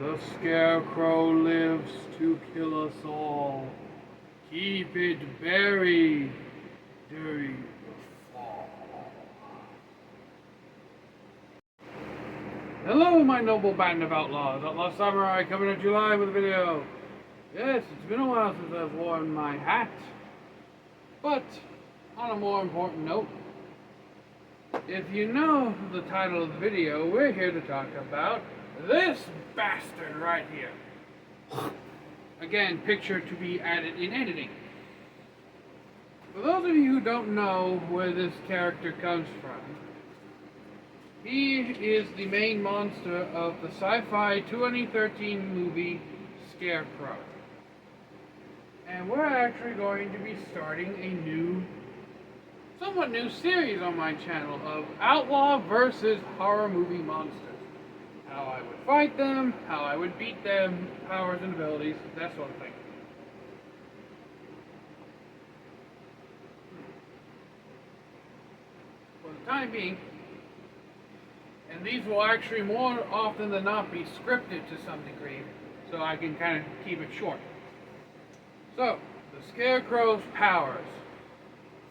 The Scarecrow lives to kill us all. Keep it buried during the fall. Hello, my noble band of outlaws. Outlaw Samurai coming at you live with a video. Yes, it's been a while since I've worn my hat. But, on a more important note, if you know the title of the video, we're here to talk about this bastard right here. Again, picture to be added in editing. For those of you who don't know where this character comes from, he is the main monster of the Syfy 2013 movie Scarecrow. And we're actually going to be starting a somewhat new series on my channel of Outlaw versus horror movie monsters. How I would fight them, how I would beat them, powers and abilities, that sort of thing. For the time being, and these will actually more often than not be scripted to some degree, so I can kind of keep it short. So, the Scarecrow's powers.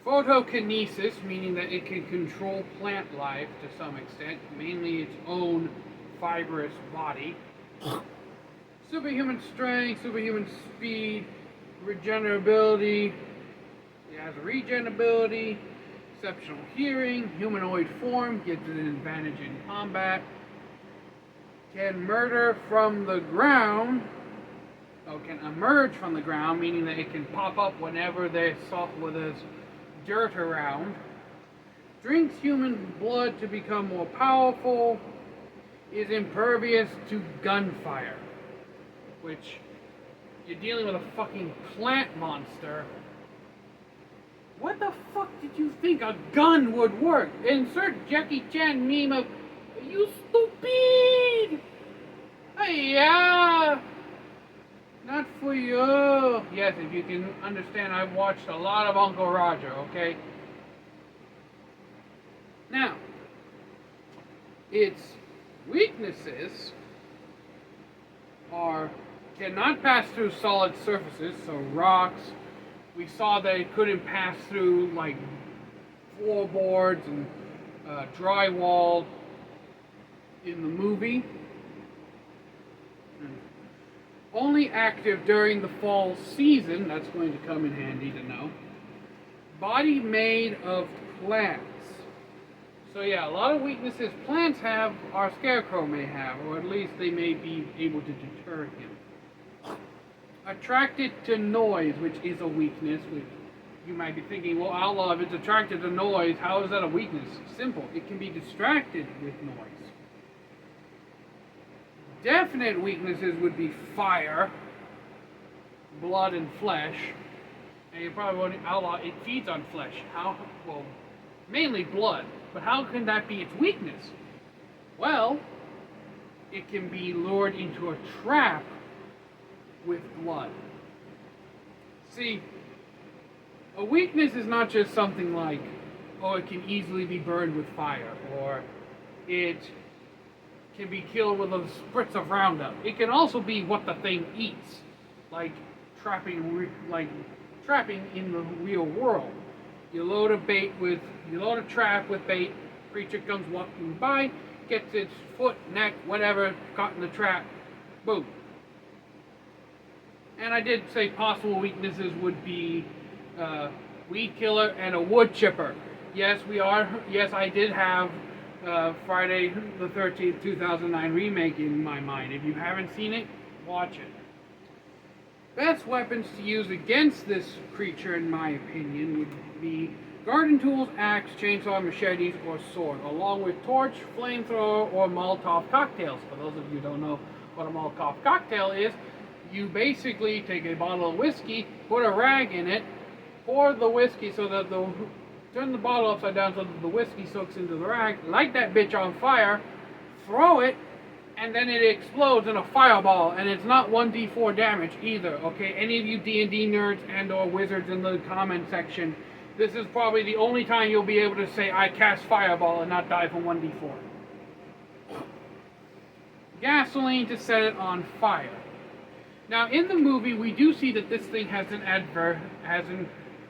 Photokinesis, meaning that it can control plant life to some extent, mainly its own fibrous body. Superhuman strength, superhuman speed, regenerability. It has regen ability, exceptional hearing, humanoid form, gives it an advantage in combat. Can murder from the ground. Can emerge from the ground, meaning that it can pop up whenever there's dirt around. Drinks human blood to become more powerful. Is impervious to gunfire. Which, you're dealing with a fucking plant monster. What the fuck did you think a gun would work? Insert Jackie Chan meme of, you stupid! Yeah! Not for you. Yes, if you can understand, I've watched a lot of Uncle Roger, okay? Now, its weaknesses cannot pass through solid surfaces, so rocks. We saw that it couldn't pass through like floorboards and drywall in the movie. Only active during the fall season, that's going to come in handy to know. Body made of plants. So yeah, a lot of weaknesses plants have, our Scarecrow may have, or at least they may be able to deter him. Attracted to noise, which is a weakness, which you might be thinking, well, Outlaw, if it's attracted to noise, how is that a weakness? Simple, it can be distracted with noise. Definite weaknesses would be fire, blood, and flesh. And you probably won't, Outlaw, it feeds on flesh. How? Well, mainly blood. But how can that be its weakness? Well, it can be lured into a trap with blood. See, a weakness is not just something like, oh, it can easily be burned with fire, or it can be killed with a spritz of Roundup. It can also be what the thing eats, like trapping in the real world. You load a trap with bait, creature comes walking by, gets its foot, neck, whatever, caught in the trap, boom. And I did say possible weaknesses would be weed killer and a wood chipper. Yes, I did have Friday the 13th, 2009 remake in my mind. If you haven't seen it, watch it. Best weapons to use against this creature, in my opinion, would be garden tools, axe, chainsaw, machetes, or sword, along with torch, flamethrower, or Molotov cocktails. For those of you who don't know what a Molotov cocktail is, you basically take a bottle of whiskey, put a rag in it, pour the whiskey so that turn the bottle upside down so that the whiskey soaks into the rag, light that bitch on fire, throw it, and then it explodes in a fireball, and it's not 1d4 damage either, okay? Any of you D&D nerds and or wizards in the comment section, this is probably the only time you'll be able to say, I cast fireball and not die from 1d4. gasoline to set it on fire. Now, in the movie, we do see that this thing has an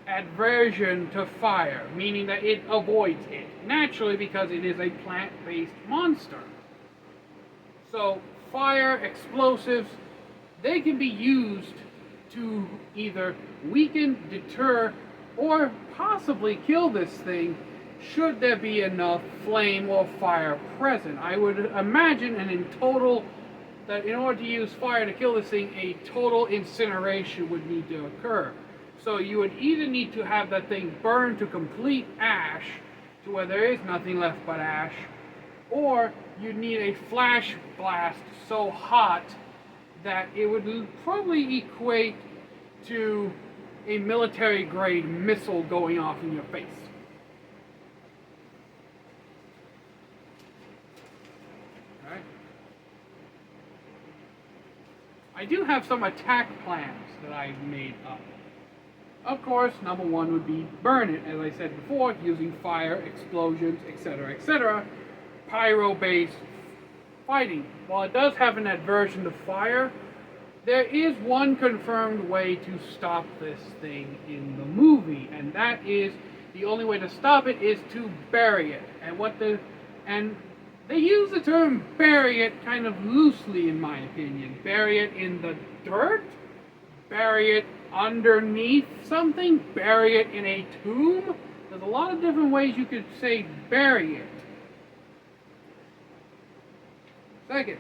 aversion to fire, meaning that it avoids it, naturally because it is a plant-based monster. So, fire, explosives, they can be used to either weaken, deter, or possibly kill this thing should there be enough flame or fire present. I would imagine that in order to use fire to kill this thing, a total incineration would need to occur. So you would either need to have that thing burn to complete ash, to where there is nothing left but ash, or you'd need a flash blast so hot that it would probably equate to a military-grade missile going off in your face. Alright. I do have some attack plans that I've made up. Of course, number one would be burn it, as I said before, using fire, explosions, etc., etc. Pyro-based fighting. While it does have an aversion to fire, there is one confirmed way to stop this thing in the movie, and that is, the only way to stop it is to bury it. And they use the term bury it kind of loosely, in my opinion. Bury it in the dirt? Bury it underneath something? Bury it in a tomb? There's a lot of different ways you could say bury it. Second,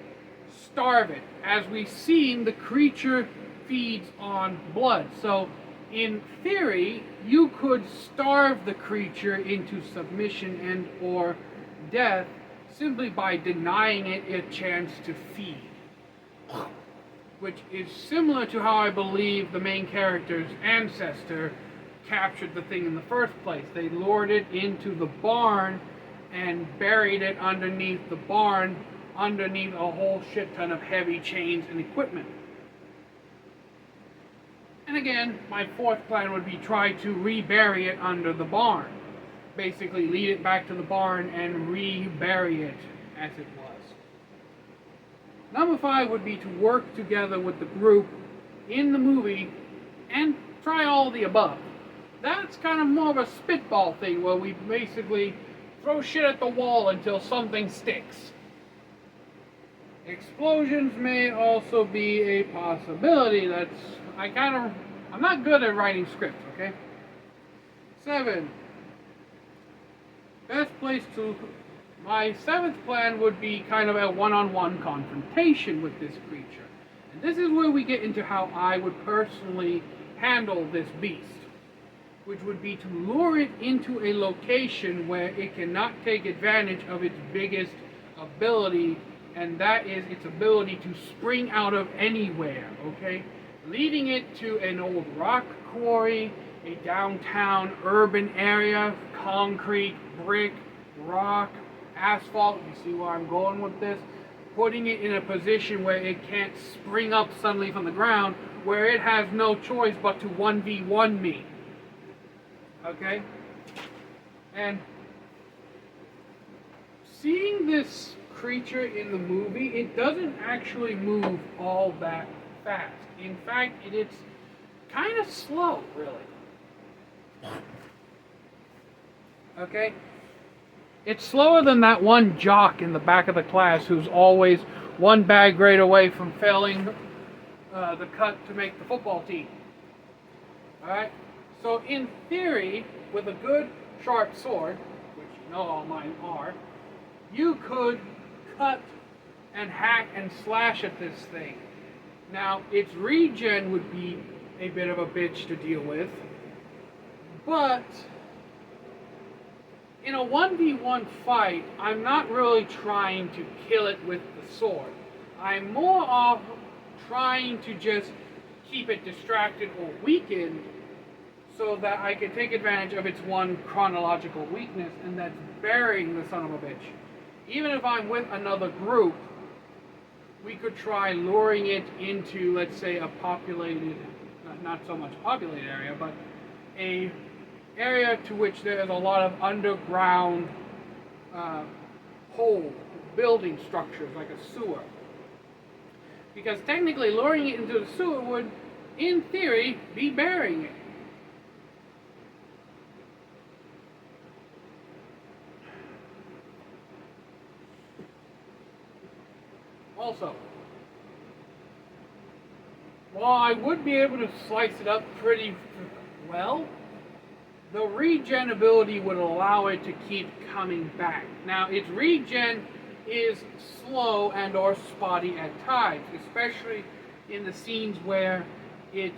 starve it. As we've seen, the creature feeds on blood. So, in theory, you could starve the creature into submission and or death simply by denying it a chance to feed. Which is similar to how I believe the main character's ancestor captured the thing in the first place. They lured it into the barn and buried it underneath the barn, underneath a whole shit ton of heavy chains and equipment. And again, my fourth plan would be try to rebury it under the barn. Basically lead it back to the barn and rebury it as it was. Number 5 would be to work together with the group in the movie and try all the above. That's kind of more of a spitball thing where we basically throw shit at the wall until something sticks. Explosions may also be a possibility. I'm not good at writing scripts, okay? 7. My 7th plan would be kind of a one-on-one confrontation with this creature. And this is where we get into how I would personally handle this beast, which would be to lure it into a location where it cannot take advantage of its biggest ability, and that is its ability to spring out of anywhere, okay? Leading it to an old rock quarry, a downtown urban area, concrete, brick, rock, asphalt. You see where I'm going with this? Putting it in a position where it can't spring up suddenly from the ground, where it has no choice but to 1v1 me. Okay? And seeing this creature in the movie, it doesn't actually move all that fast. In fact, it's kind of slow, really. Okay? It's slower than that one jock in the back of the class who's always one bad grade away from failing the cut to make the football team. Alright? So in theory, with a good sharp sword, which you know all mine are, you could cut and hack and slash at this thing. Now, its regen would be a bit of a bitch to deal with, but in a 1v1 fight, I'm not really trying to kill it with the sword. I'm more of trying to just keep it distracted or weakened so that I can take advantage of its one chronological weakness, and that's burying the son of a bitch. Even if I'm with another group, we could try luring it into, let's say, a populated, not so much populated area, but a area to which there is a lot of underground whole building structures, like a sewer. Because technically luring it into the sewer would, in theory, be burying it. Also, while I would be able to slice it up pretty well, the regen ability would allow it to keep coming back. Now, its regen is slow and or spotty at times, especially in the scenes where it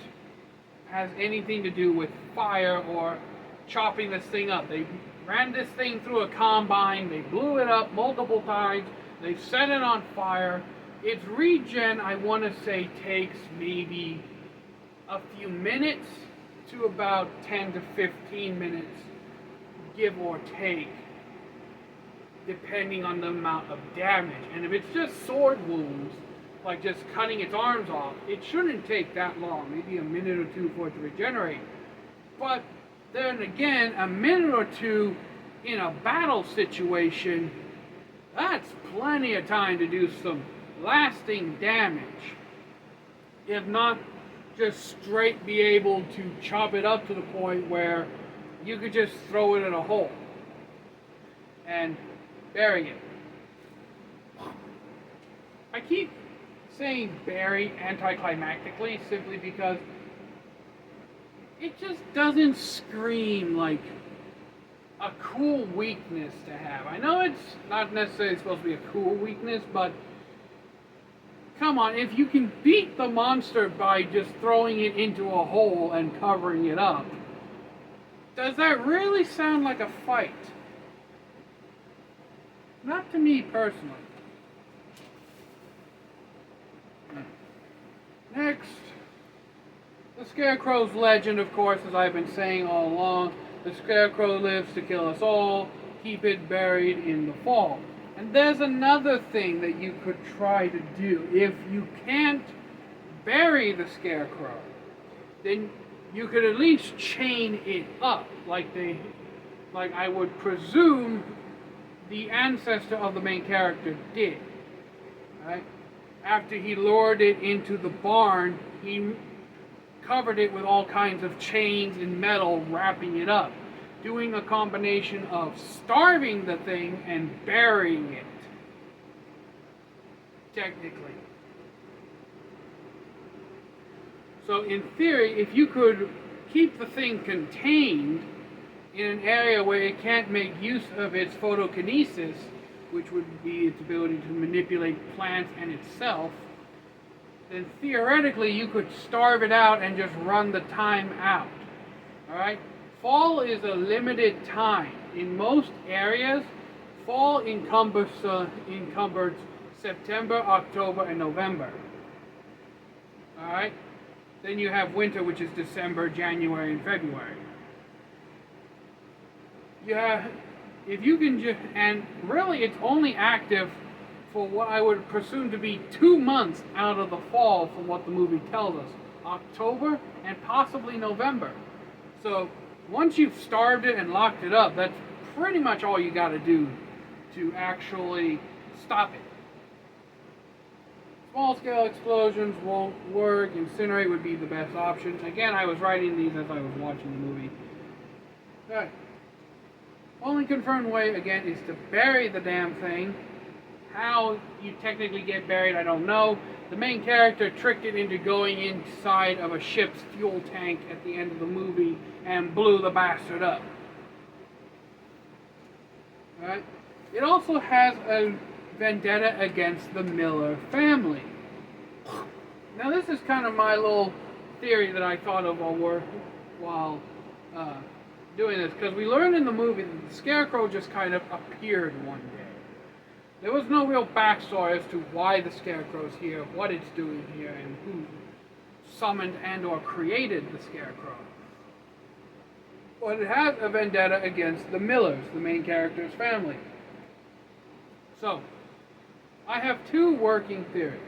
has anything to do with fire or chopping this thing up. They ran this thing through a combine, they blew it up multiple times, they set it on fire. Its regen, I want to say, takes maybe a few minutes to about 10 to 15 minutes, give or take, depending on the amount of damage. And if it's just sword wounds, like just cutting its arms off, it shouldn't take that long, maybe a minute or two for it to regenerate. But then again, a minute or two in a battle situation, that's plenty of time to do some lasting damage. If not, just straight be able to chop it up to the point where you could just throw it in a hole and bury it. I keep saying bury anticlimactically simply because it just doesn't scream like a cool weakness to have. I know it's not necessarily supposed to be a cool weakness, but come on, if you can beat the monster by just throwing it into a hole and covering it up, does that really sound like a fight? Not to me personally. Next, the Scarecrow's legend, of course, as I've been saying all along. The Scarecrow lives to kill us all. Keep it buried in the fall. And there's another thing that you could try to do. If you can't bury the Scarecrow, then you could at least chain it up, like I would presume the ancestor of the main character did. Right? After he lured it into the barn, he covered it with all kinds of chains and metal, wrapping it up, doing a combination of starving the thing and burying it, technically. So in theory, if you could keep the thing contained in an area where it can't make use of its photokinesis, which would be its ability to manipulate plants and itself, then theoretically you could starve it out and just run the time out. Alright? Fall is a limited time. In most areas, fall encumbers September, October, and November. Alright? Then you have winter, which is December, January, and February. If you can just, and really it's only active for what I would presume to be 2 months out of the fall from what the movie tells us. October and possibly November. So once you've starved it and locked it up, that's pretty much all you got to do to actually stop it. Small scale explosions won't work. Incinerate would be the best option. Again, I was writing these as I was watching the movie. Alright. Only confirmed way, again, is to bury the damn thing. How you technically get buried, I don't know. The main character tricked it into going inside of a ship's fuel tank at the end of the movie and blew the bastard up. Alright? It also has a vendetta against the Miller family. Now this is kind of my little theory that I thought of while doing this, because we learned in the movie that the Scarecrow just kind of appeared one day. There was no real backstory as to why the Scarecrow's here, what it's doing here, and who summoned and or created the Scarecrow. But it has a vendetta against the Millers, the main character's family. So, I have two working theories.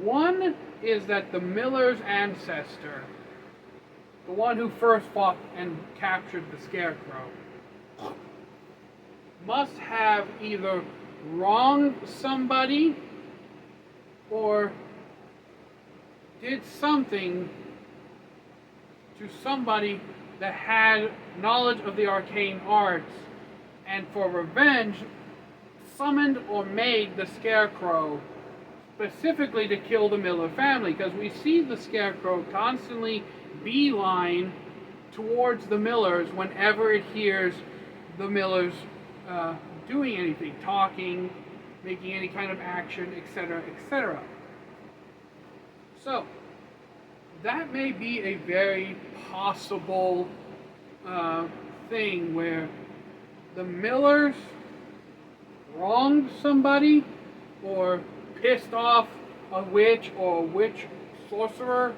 One is that the Miller's ancestor, the one who first fought and captured the Scarecrow, must have either wronged somebody or did something to somebody that had knowledge of the arcane arts, and for revenge summoned or made the Scarecrow specifically to kill the Miller family, because we see the Scarecrow constantly beeline towards the Millers whenever it hears the Millers doing anything, talking, making any kind of action, etc., etc. So, that may be a very possible thing where the Millers wronged somebody or pissed off a witch or a witch sorcerer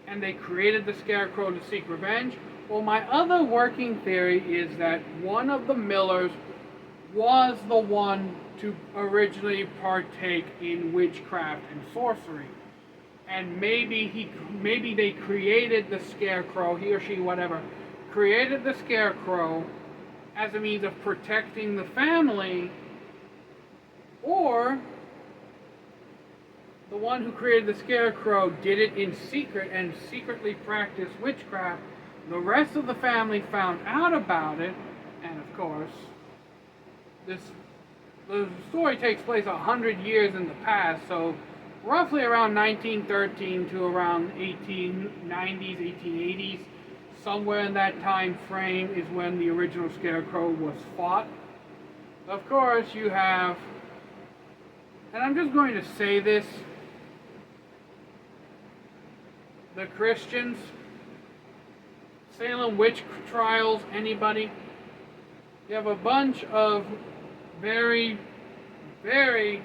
and they created the Scarecrow to seek revenge. Well, my other working theory is that one of the Millers was the one to originally partake in witchcraft and sorcery. And maybe they created the Scarecrow, he or she, whatever, created the Scarecrow as a means of protecting the family, or the one who created the Scarecrow did it in secret and secretly practiced witchcraft. The rest of the family found out about it, and of course, the story takes place 100 years in the past, so roughly around 1913 to around 1890s, 1880s, somewhere in that time frame is when the original Scarecrow was fought. Of course, you have, and I'm just going to say this, the Christians, Salem witch trials, anybody? You have a bunch of very, very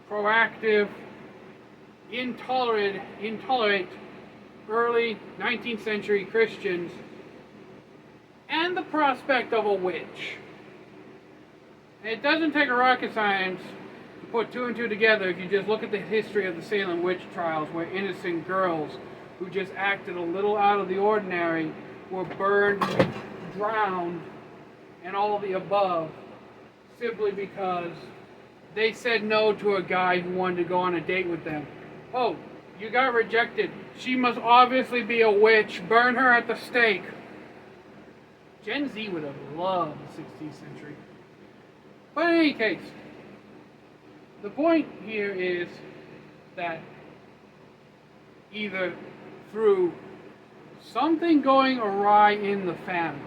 proactive, intolerant early 19th century Christians, and the prospect of a witch. And it doesn't take a rocket science to put two and two together if you just look at the history of the Salem witch trials, where innocent girls who just acted a little out of the ordinary were burned, drowned, and all the above, simply because they said no to a guy who wanted to go on a date with them. Oh, you got rejected. She must obviously be a witch. Burn her at the stake. Gen Z would have loved the 16th century. But in any case, the point here is that either through something going awry in the family,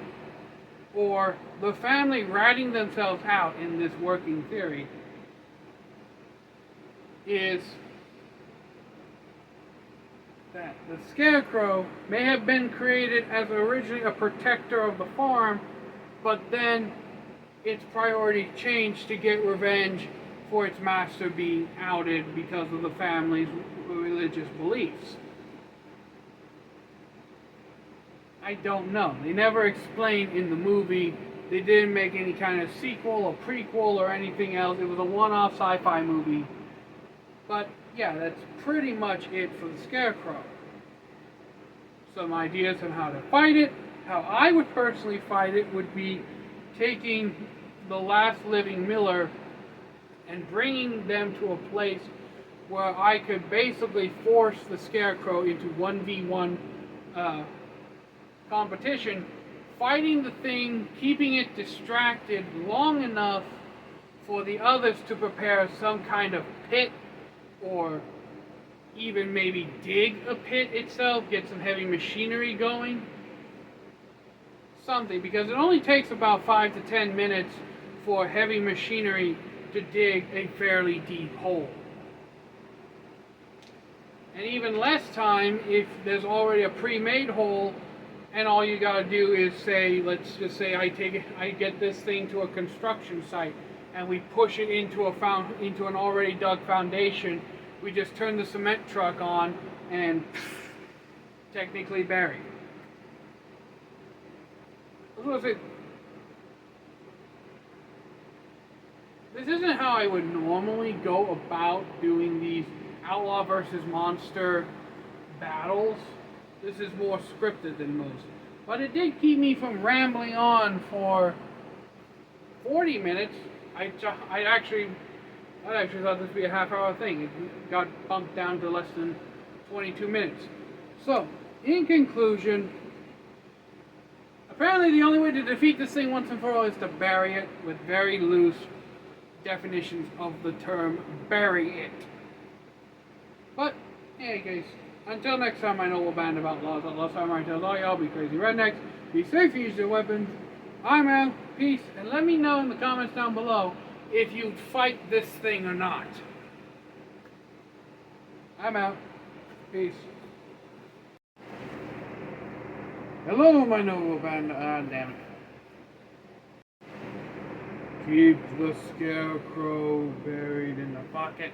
or the family ratting themselves out in this working theory, is that the Scarecrow may have been created as originally a protector of the farm, but then its priority changed to get revenge for its master being outed because of the family's religious beliefs. I don't know. They never explained in the movie. They didn't make any kind of sequel or prequel or anything else. It was a one-off sci-fi movie. But yeah, that's pretty much it for the Scarecrow. Some ideas on how to fight it. How I would personally fight it would be taking the last living Miller and bringing them to a place where I could basically force the Scarecrow into 1v1 competition, fighting the thing, keeping it distracted long enough for the others to prepare some kind of pit, or even maybe dig a pit itself, get some heavy machinery going. Something, because it only takes about 5 to 10 minutes for heavy machinery to dig a fairly deep hole. And even less time if there's already a pre-made hole and all you gotta do is say, let's just say I get this thing to a construction site and we push it into an already dug foundation. We just turn the cement truck on and technically buried. This isn't how I would normally go about doing these Outlaw versus Monster battles. This is more scripted than most. But it did keep me from rambling on for 40 minutes. I actually thought this would be a half-hour thing. It got bumped down to less than 22 minutes. So, in conclusion, apparently the only way to defeat this thing once and for all is to bury it with very loose definitions of the term bury it. But, hey guys, until next time, my noble band of outlaws, outlaw samurai tells all y'all be crazy rednecks, be safe, use your weapons. I'm out, peace, and let me know in the comments down below if you'd fight this thing or not. I'm out, peace. Hello, my noble band. Damn it. Keep the Scarecrow buried in the pocket.